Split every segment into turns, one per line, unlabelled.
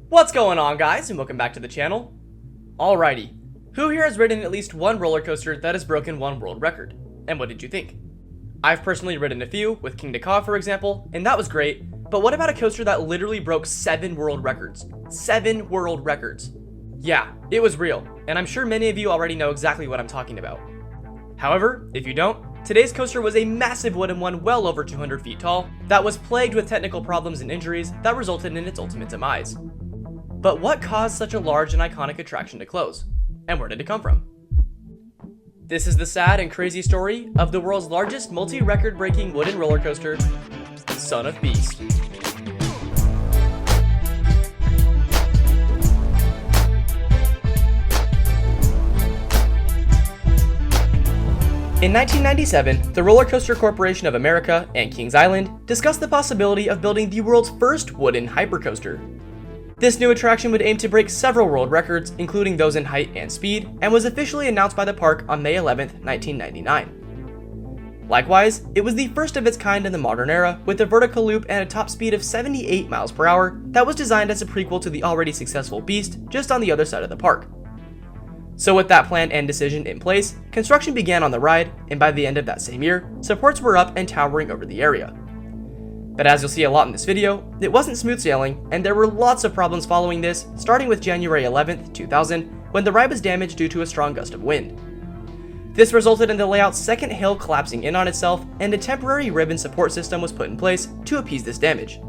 What's going on, guys, and welcome back to the channel. Alrighty, who here has ridden at least one roller coaster that has broken one world record? And what did you think? I've personally ridden a few, with Kingda Ka for example, and that was great, but what about a coaster that literally broke 7 world records? 7 world records. Yeah, it was real, and I'm sure many of you already know exactly what I'm talking about. However, if you don't, today's coaster was a massive wooden one well over 200 feet tall that was plagued with technical problems and injuries that resulted in its ultimate demise. But what caused such a large and iconic attraction to close? And where did it come from? This is the sad and crazy story of the world's largest multi-record breaking wooden roller coaster, Son of Beast. In 1997, the Roller Coaster Corporation of America and Kings Island discussed the possibility of building the world's first wooden hypercoaster. This new attraction would aim to break several world records, including those in height and speed, and was officially announced by the park on May 11, 1999. Likewise, it was the first of its kind in the modern era, with a vertical loop and a top speed of 78 miles per hour that was designed as a prequel to the already successful Beast, just on the other side of the park. So with that plan and decision in place, construction began on the ride, and by the end of that same year, supports were up and towering over the area. But as you'll see a lot in this video, it wasn't smooth sailing, and there were lots of problems following this, starting with January 11th, 2000, when the ride was damaged due to a strong gust of wind. This resulted in the layout's second hill collapsing in on itself, and a temporary ribbon support system was put in place to appease this damage.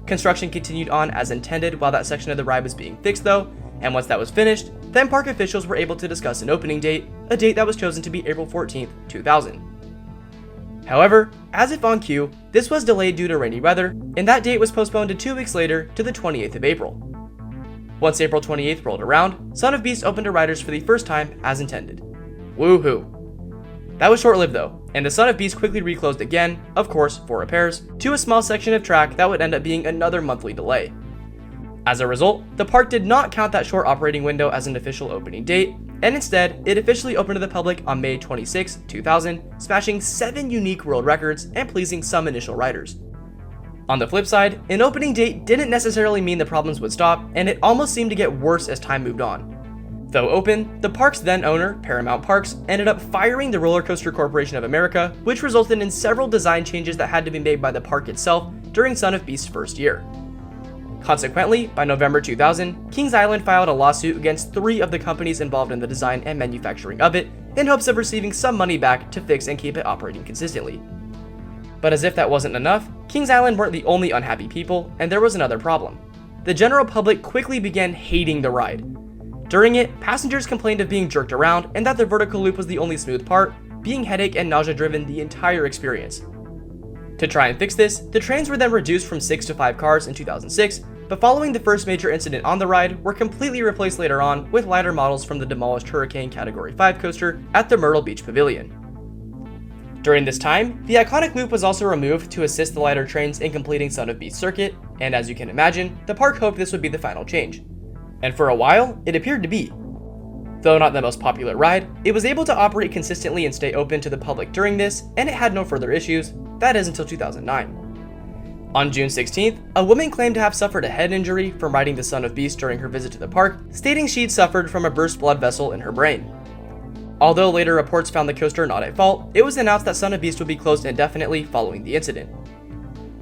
Construction continued on as intended while that section of the ride was being fixed though, and once that was finished, then park officials were able to discuss an opening date, a date that was chosen to be April 14th, 2000. However, as if on cue, this was delayed due to rainy weather, and that date was postponed to 2 weeks later to the 28th of April. Once April 28th rolled around, Son of Beast opened to riders for the first time as intended. Woohoo! That was short-lived though, and the Son of Beast quickly reclosed again, of course for repairs, to a small section of track that would end up being another monthly delay. As a result, the park did not count that short operating window as an official opening date, and instead, it officially opened to the public on May 26, 2000, smashing 7 unique world records and pleasing some initial riders. On the flip side, an opening date didn't necessarily mean the problems would stop, and it almost seemed to get worse as time moved on. Though open, the park's then owner, Paramount Parks, ended up firing the Roller Coaster Corporation of America, which resulted in several design changes that had to be made by the park itself during Son of Beast's first year. Consequently, by November 2000, Kings Island filed a lawsuit against 3 of the companies involved in the design and manufacturing of it, in hopes of receiving some money back to fix and keep it operating consistently. But as if that wasn't enough, Kings Island weren't the only unhappy people, and there was another problem. The general public quickly began hating the ride. During it, passengers complained of being jerked around and that the vertical loop was the only smooth part, being headache and nausea driven the entire experience. To try and fix this, the trains were then reduced from 6 to 5 cars in 2006, but following the first major incident on the ride, were completely replaced later on with lighter models from the demolished Hurricane Category 5 coaster at the Myrtle Beach Pavilion. During this time, the iconic loop was also removed to assist the lighter trains in completing Son of Beast circuit, and as you can imagine, the park hoped this would be the final change. And for a while, it appeared to be. Though not the most popular ride, it was able to operate consistently and stay open to the public during this, and it had no further issues, that is until 2009. On June 16th, a woman claimed to have suffered a head injury from riding the Son of Beast during her visit to the park, stating she'd suffered from a burst blood vessel in her brain. Although later reports found the coaster not at fault, it was announced that Son of Beast would be closed indefinitely following the incident.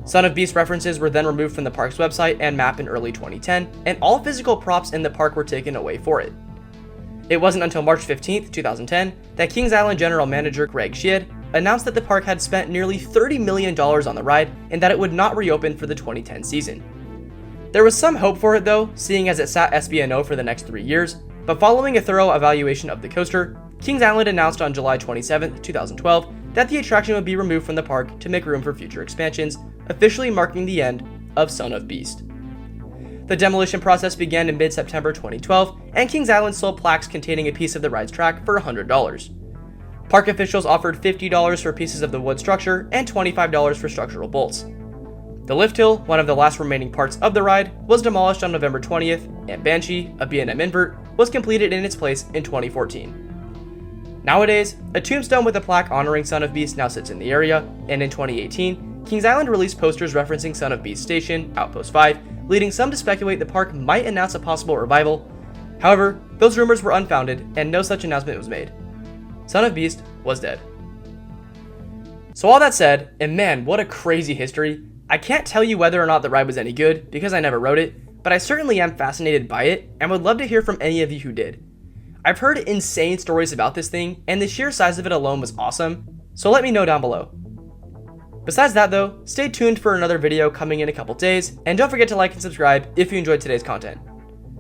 Son of Beast references were then removed from the park's website and map in early 2010, and all physical props in the park were taken away for it. It wasn't until March 15th, 2010, that Kings Island General Manager Greg Sheed announced that the park had spent nearly $30 million on the ride and that it would not reopen for the 2010 season. There was some hope for it though, seeing as it sat SBNO for the next 3 years, but following a thorough evaluation of the coaster, Kings Island announced on July 27, 2012 that the attraction would be removed from the park to make room for future expansions, officially marking the end of Son of Beast. The demolition process began in mid-September 2012, and Kings Island sold plaques containing a piece of the ride's track for $100. Park officials offered $50 for pieces of the wood structure and $25 for structural bolts. The lift hill, one of the last remaining parts of the ride, was demolished on November 20th, and Banshee, a B&M invert, was completed in its place in 2014. Nowadays, a tombstone with a plaque honoring Son of Beast now sits in the area, and in 2018, Kings Island released posters referencing Son of Beast Station, Outpost 5, leading some to speculate the park might announce a possible revival. However, those rumors were unfounded and no such announcement was made. Son of Beast was dead. So all that said, and man, what a crazy history, I can't tell you whether or not the ride was any good because I never rode it, but I certainly am fascinated by it and would love to hear from any of you who did. I've heard insane stories about this thing, and the sheer size of it alone was awesome, so let me know down below. Besides that though, stay tuned for another video coming in a couple days, and don't forget to like and subscribe if you enjoyed today's content.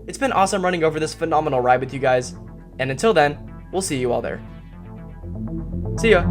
It's been awesome running over this phenomenal ride with you guys, and until then, we'll see you all there. See ya!